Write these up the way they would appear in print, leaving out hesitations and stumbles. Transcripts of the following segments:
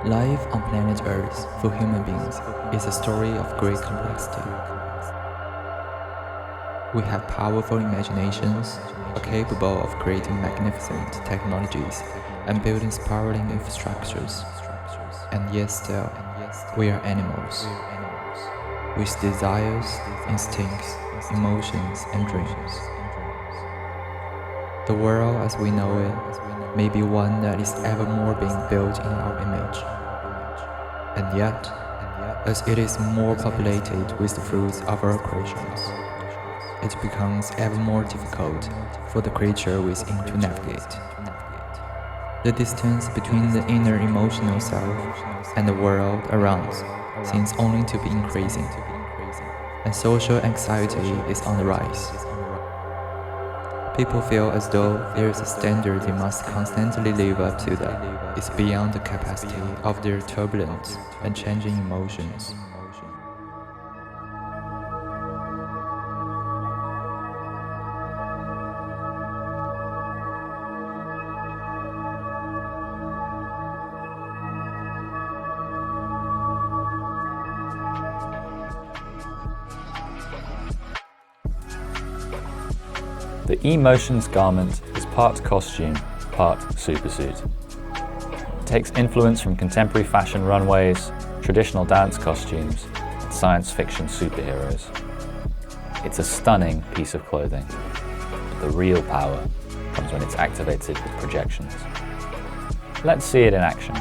Life on planet Earth for human beings is a story of great complexity. We have powerful imaginations, are capable of creating magnificent technologies and building sprawling infrastructures. And yet still, we are animals, with desires, instincts, emotions, and dreams. The world as we know it may be one that is ever more being built in our image. And yet, as it is more populated with the fruits of our creations, it becomes ever more difficult for the creature within to navigate. The distance between the inner emotional self and the world around seems only to be increasing, and social anxiety is on the rise. People feel as though there is a standard they must constantly live up to that is beyond the capacity of their turbulent and changing emotions. The emotions garment is part costume, part supersuit. It takes influence from contemporary fashion runways, traditional dance costumes, and science fiction superheroes. It's a stunning piece of clothing, but the real power comes when it's activated with projections. Let's see it in action.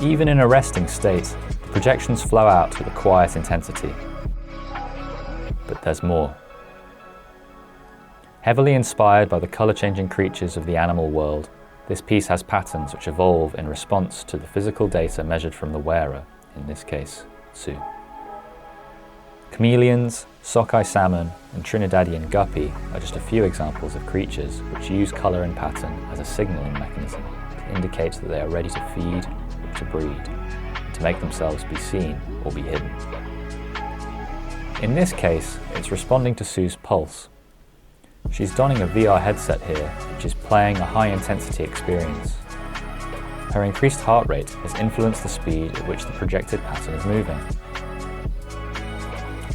Even in a resting state, the projections flow out with a quiet intensity. But there's more. Heavily inspired by the colour-changing creatures of the animal world, this piece has patterns which evolve in response to the physical data measured from the wearer, in this case, Sue. Chameleons, sockeye salmon, and Trinidadian guppy are just a few examples of creatures which use colour and pattern as a signalling mechanism to indicate that they are ready to feed or to breed, and to make themselves be seen or be hidden. In this case, it's responding to Sue's pulse. She's donning a VR headset here, which is playing a high-intensity experience. Her increased heart rate has influenced the speed at which the projected pattern is moving.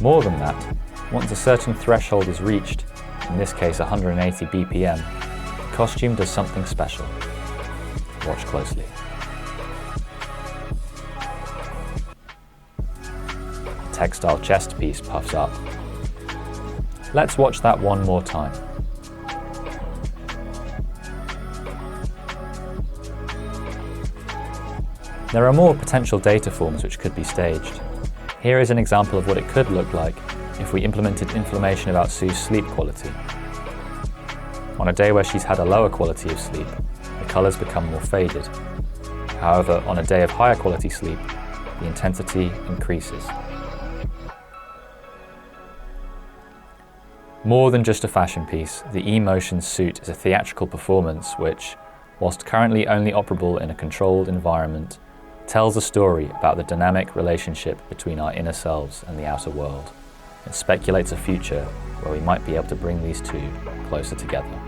More than that, once a certain threshold is reached, in this case 180 BPM, the costume does something special. Watch closely. Textile chest piece puffs up. Let's watch that one more time. There are more potential data forms which could be staged. Here is an example of what it could look like if we implemented information about Sue's sleep quality. On a day where she's had a lower quality of sleep, the colours become more faded. However, on a day of higher quality sleep, the intensity increases. More than just a fashion piece, the emotions suit is a theatrical performance which, whilst currently only operable in a controlled environment, tells a story about the dynamic relationship between our inner selves and the outer world, and speculates a future where we might be able to bring these two closer together.